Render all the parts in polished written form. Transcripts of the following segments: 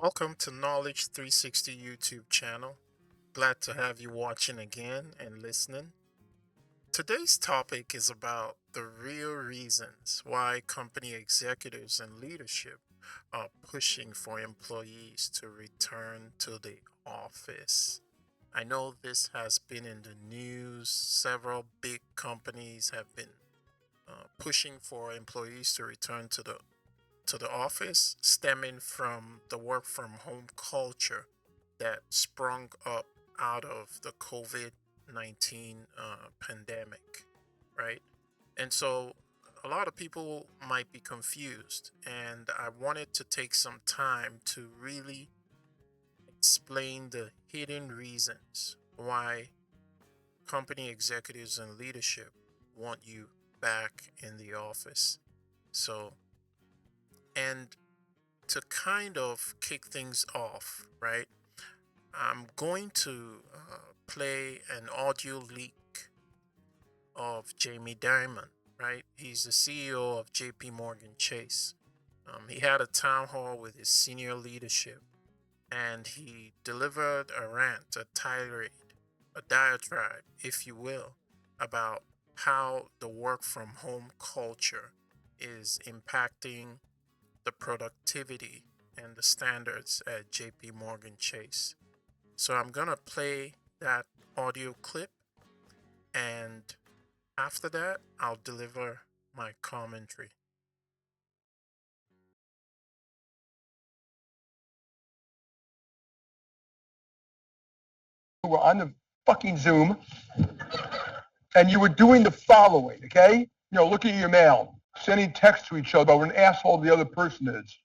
Welcome to Knowledge 360 YouTube channel. Glad to have you watching again and listening. Today's topic is about the real reasons why company executives and leadership are pushing for employees to return to the office. I know this has been in the news. Several big companies have been pushing for employees to return to the office, stemming from the work from home culture that sprung up out of the COVID 19 pandemic, right? And so a lot of people might be confused, and I wanted to take some time to really explain the hidden reasons why company executives and leadership want you back in the office. So, and to kind of kick things off, right? I'm going to play an audio leak of Jamie Dimon, right? He's the CEO of JP Morgan Chase. He had a town hall with his senior leadership and he delivered a rant, a tirade, a diatribe, if you will, about how the work from home culture is impacting the productivity and the standards at JP Morgan Chase. So I'm going to play that audio clip, and after that, I'll deliver my commentary. Were on the fucking Zoom and you were doing the following, okay? Looking at your mail, sending texts to each other about what an asshole the other person is,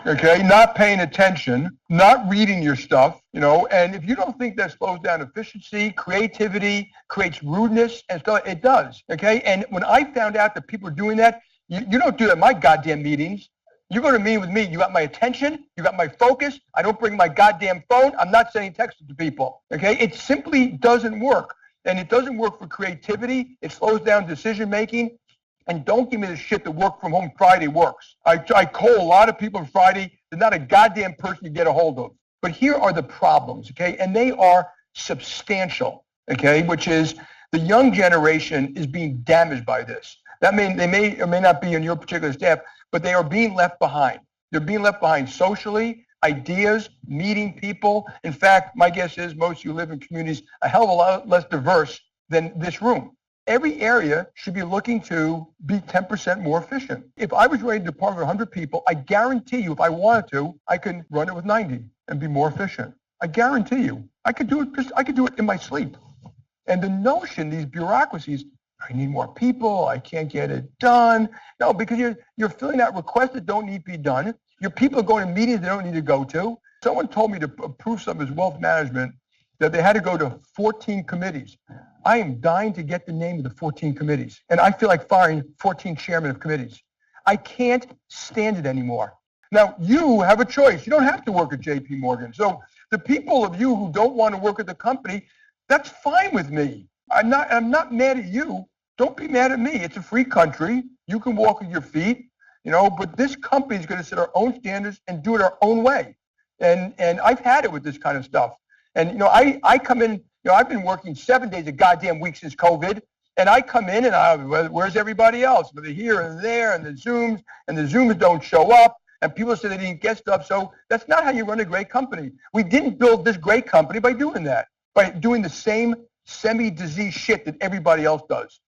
okay? Not paying attention, not reading your stuff, and if you don't think that slows down efficiency, creativity, creates rudeness and stuff, it does, okay? And when I found out that people are doing that, you don't do that in my goddamn meetings. You go to a meeting with me, you got my attention, you got my focus. I don't bring my goddamn phone. I'm not sending texts to people, okay? It simply doesn't work. And it doesn't work for creativity. It slows down decision making. And don't give me the shit that work from home Friday works. I call a lot of people on Friday. There's not a goddamn person to get a hold of. But here are the problems, okay? And they are substantial, okay? Which is the young generation is being damaged by this. That means they may or may not be on your particular staff, but they are being left behind. They're being left behind socially, ideas, meeting people. In fact, my guess is most of you live in communities a hell of a lot less diverse than this room. Every area should be looking to be 10% more efficient. If I was running a department of 100 people, I guarantee you, if I wanted to, I could run it with 90 and be more efficient. I guarantee you. I could do it in my sleep. And the notion, these bureaucracies, I need more people, I can't get it done. No, because you're filling out requests that don't need to be done. Your people are going to meetings they don't need to go to. Someone told me to approve some of his wealth management that they had to go to 14 committees. I am dying to get the name of the 14 committees. And I feel like firing 14 chairmen of committees. I can't stand it anymore. Now, you have a choice. You don't have to work at JP Morgan. So the people of you who don't want to work at the company, that's fine with me. I'm not mad at you. Don't be mad at me. It's a free country. You can walk with your feet, but this company is going to set our own standards and do it our own way. And I've had it with this kind of stuff. And, I come in, I've been working 7 days a goddamn week since COVID. And I come in and where's everybody else? They're here and there and the Zooms don't show up. And people say they didn't get stuff. So that's not how you run a great company. We didn't build this great company by doing that, by doing the same semi-disease shit that everybody else does.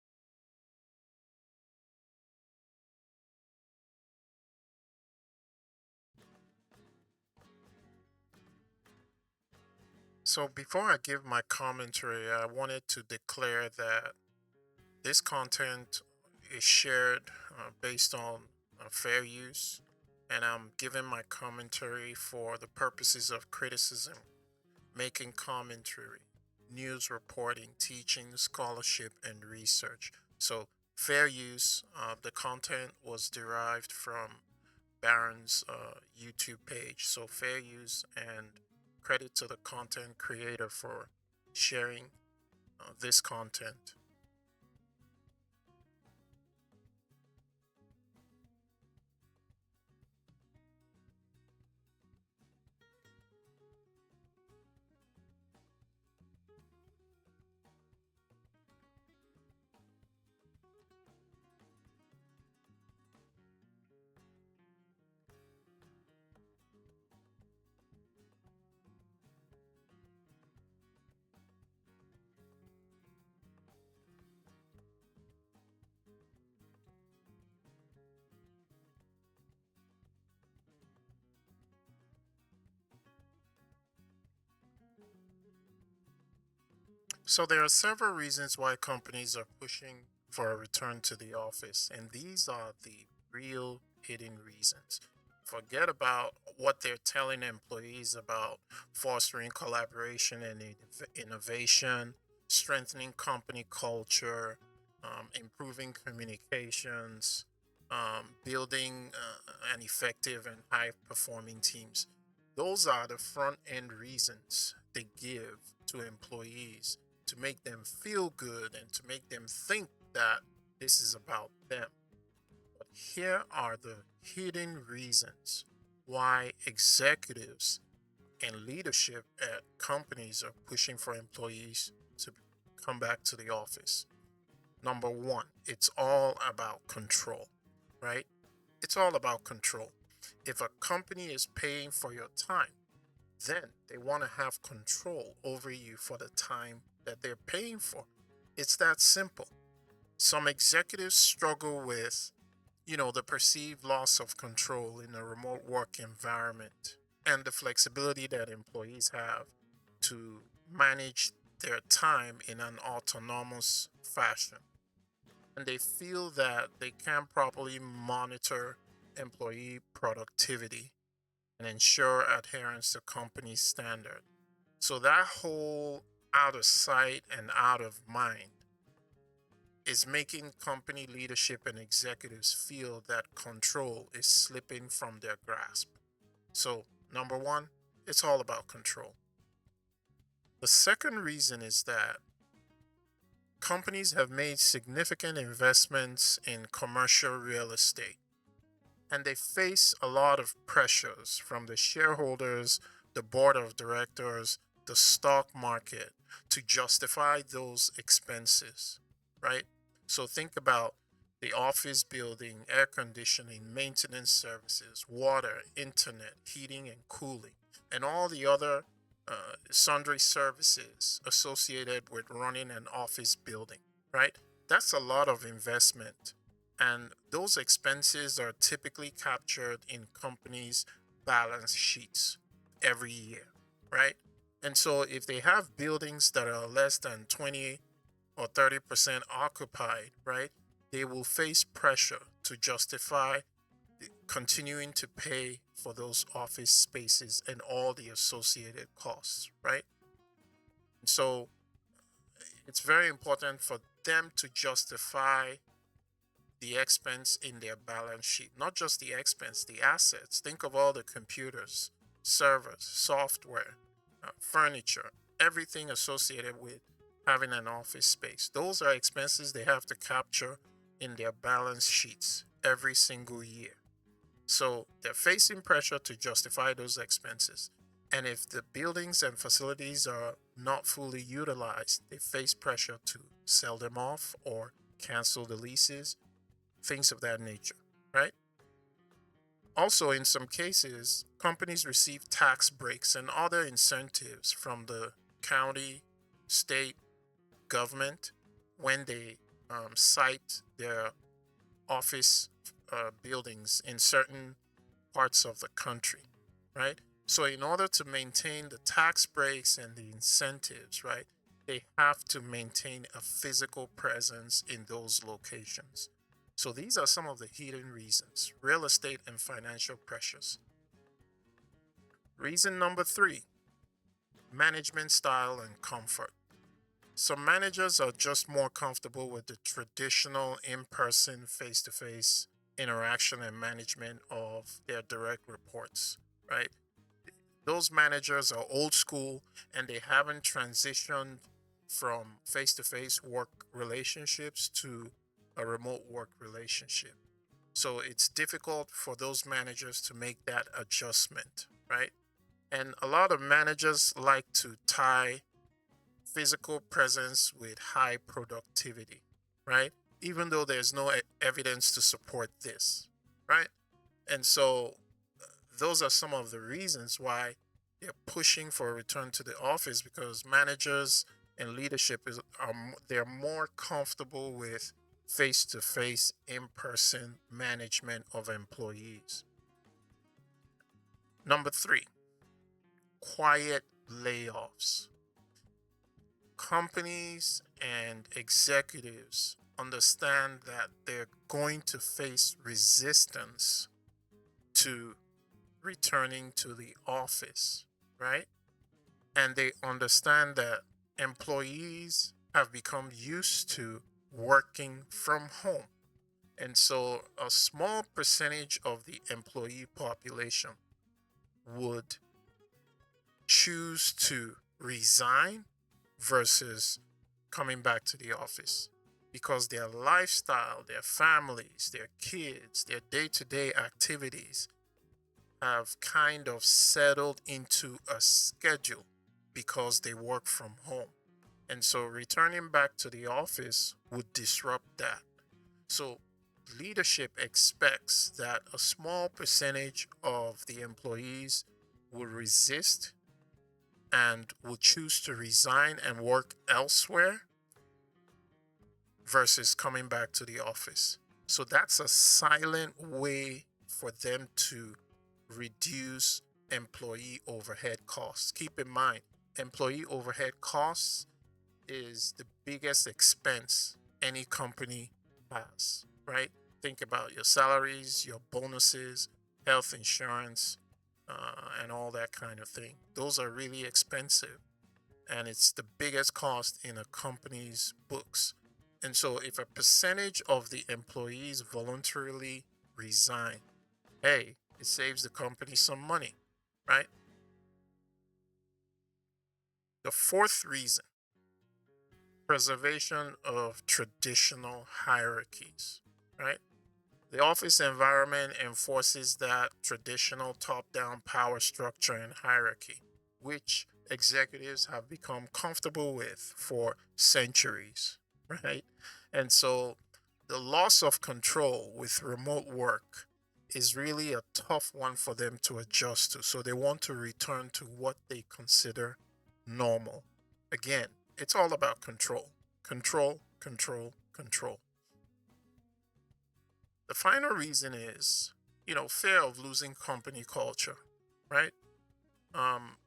So before I give my commentary, I wanted to declare that this content is shared based on fair use, and I'm giving my commentary for the purposes of criticism, making commentary, news reporting, teaching, scholarship, and research. So, fair use, the content was derived from Barron's YouTube page. So, fair use, and credit to the content creator for sharing this content. So there are several reasons why companies are pushing for a return to the office, and these are the real hidden reasons. Forget about what they're telling employees about fostering collaboration and innovation, strengthening company culture, improving communications, building an effective and high performing teams. Those are the front end reasons they give to employees to make them feel good and to make them think that this is about them. But here are the hidden reasons why executives and leadership at companies are pushing for employees to come back to the office. Number one, it's all about control, right? It's all about control. If a company is paying for your time, then they want to have control over you for the time that they're paying for. It's that simple. Some executives struggle with, the perceived loss of control in a remote work environment and the flexibility that employees have to manage their time in an autonomous fashion. And they feel that they can't properly monitor employee productivity and ensure adherence to company standard. So that whole out of sight and out of mind is making company leadership and executives feel that control is slipping from their grasp. So, number one, it's all about control. The second reason is that companies have made significant investments in commercial real estate and they face a lot of pressures from the shareholders, the board of directors, the stock market to justify those expenses, right? So think about the office building, air conditioning, maintenance services, water, internet, heating and cooling, and all the other sundry services associated with running an office building, right? That's a lot of investment. And those expenses are typically captured in companies' balance sheets every year, right? And so if they have buildings that are less than 20 or 30% occupied, right, they will face pressure to justify continuing to pay for those office spaces and all the associated costs, right? So it's very important for them to justify the expense in their balance sheet, not just the expense, the assets. Think of all the computers, servers, software, furniture, everything associated with having an office space. Those are expenses they have to capture in their balance sheets every single year. So they're facing pressure to justify those expenses. And if the buildings and facilities are not fully utilized, they face pressure to sell them off or cancel the leases, things of that nature, right? Also, in some cases, companies receive tax breaks and other incentives from the county, state, government when they site their office buildings in certain parts of the country, right? So, in order to maintain the tax breaks and the incentives, right, they have to maintain a physical presence in those locations. So, these are some of the hidden reasons: real estate and financial pressures. Reason number three: management style and comfort. Some managers are just more comfortable with the traditional in person, face to face interaction and management of their direct reports, right? Those managers are old school and they haven't transitioned from face to face work relationships to a remote work relationship. So it's difficult for those managers to make that adjustment, right? And a lot of managers like to tie physical presence with high productivity, right? Even though there's no evidence to support this, right? And so those are some of the reasons why they're pushing for a return to the office, because managers and leadership they're more comfortable with face-to-face in-person management of employees. Number three: quiet layoffs. companies and executives understand that they're going to face resistance to returning to the office, right? And they understand that employees have become used to working from home. And so a small percentage of the employee population would choose to resign versus coming back to the office because their lifestyle, their families, their kids, their day to day activities have kind of settled into a schedule because they work from home. And so returning back to the office would disrupt that. So leadership expects that a small percentage of the employees will resist and will choose to resign and work elsewhere versus coming back to the office. So that's a silent way for them to reduce employee overhead costs. Keep in mind, employee overhead costs is the biggest expense any company has, right? Think about your salaries, your bonuses, health insurance, and all that kind of thing. Those are really expensive, and it's the biggest cost in a company's books. And so, if a percentage of the employees voluntarily resign, hey, it saves the company some money, right? The fourth reason, preservation of traditional hierarchies, right? The office environment enforces that traditional top down power structure and hierarchy, which executives have become comfortable with for centuries, right? And so the loss of control with remote work is really a tough one for them to adjust to. So they want to return to what they consider normal. Again, it's all about control. Control, control, control. The final reason is, fear of losing company culture, right? Um,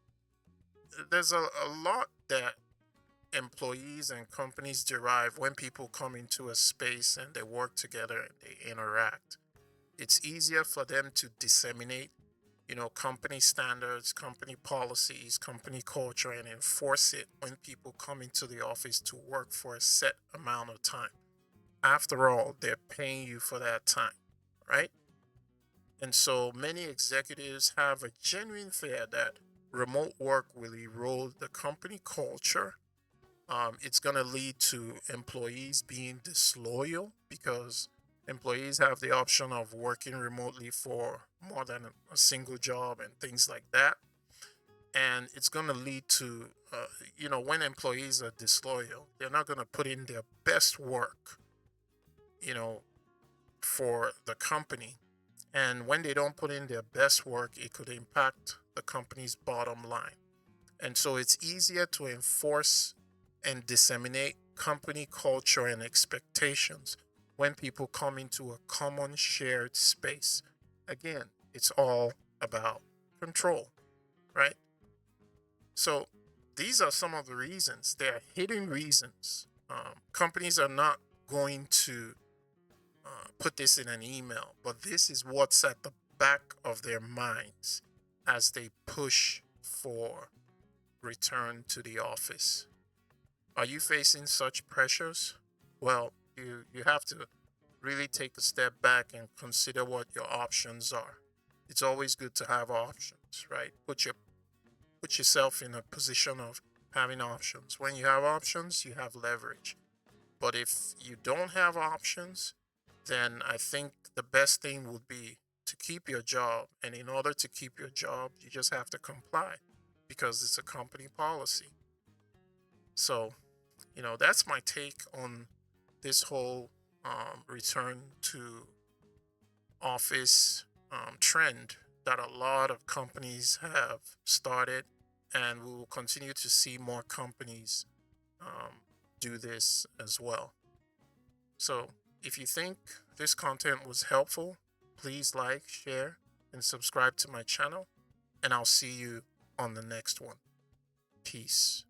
there's a lot that employees and companies derive when people come into a space and they work together and they interact. It's easier for them to disseminate, company standards, company policies, company culture, and enforce it when people come into the office to work for a set amount of time. After all, they're paying you for that time, right? And so many executives have a genuine fear that remote work will erode the company culture. It's going to lead to employees being disloyal because employees have the option of working remotely for more than a single job and things like that. And it's going to lead to, when employees are disloyal, they're not going to put in their best work, you know, for the company. And when they don't put in their best work, it could impact the company's bottom line. And so it's easier to enforce and disseminate company culture and expectations when people come into a common shared space. Again, it's all about control, right? So these are some of the reasons. They are hidden reasons. Companies are not going to put this in an email, but this is what's at the back of their minds as they push for return to the office. Are you facing such pressures? Well, you have to really take a step back and consider what your options are. It's always good to have options, right? Put yourself in a position of having options. When you have options, you have leverage. But if you don't have options, then I think the best thing would be to keep your job. And in order to keep your job, you just have to comply because it's a company policy. So, that's my take on this whole return to office trend that a lot of companies have started, and we will continue to see more companies do this as well. So, if you think this content was helpful, please like, share, and subscribe to my channel, and I'll see you on the next one. Peace.